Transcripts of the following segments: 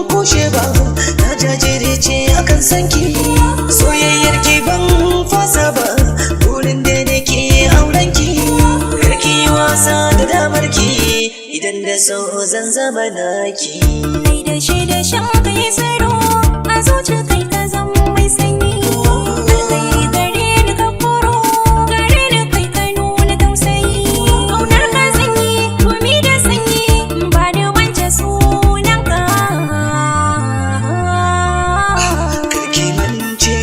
kushe ba, na jajirce akan sanki. Soyayyar ki ban fasa ba, burin da nake auren ki. Karki wasa da damar ki, idan da so zan zama naki. Kai da shi da shan kai tsaro, a zuci kai ka zama mai sanyi. Kai gare ni ka koro, gare ni kai ka nuna tausayi. Kaunar ka sanyi, gumi da sanyi, ba da wance sunan ka. Karki mance,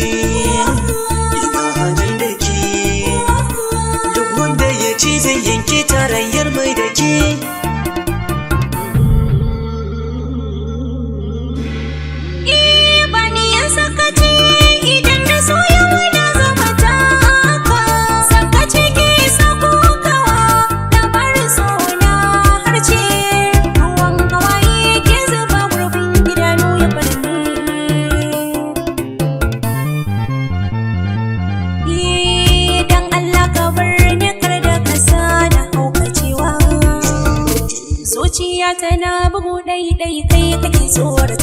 ina hannun da ke. Duk wanda ya ci zai yanke tarayyar mai da ke. Tana bugu ɗai-ɗai kai kake tsorata.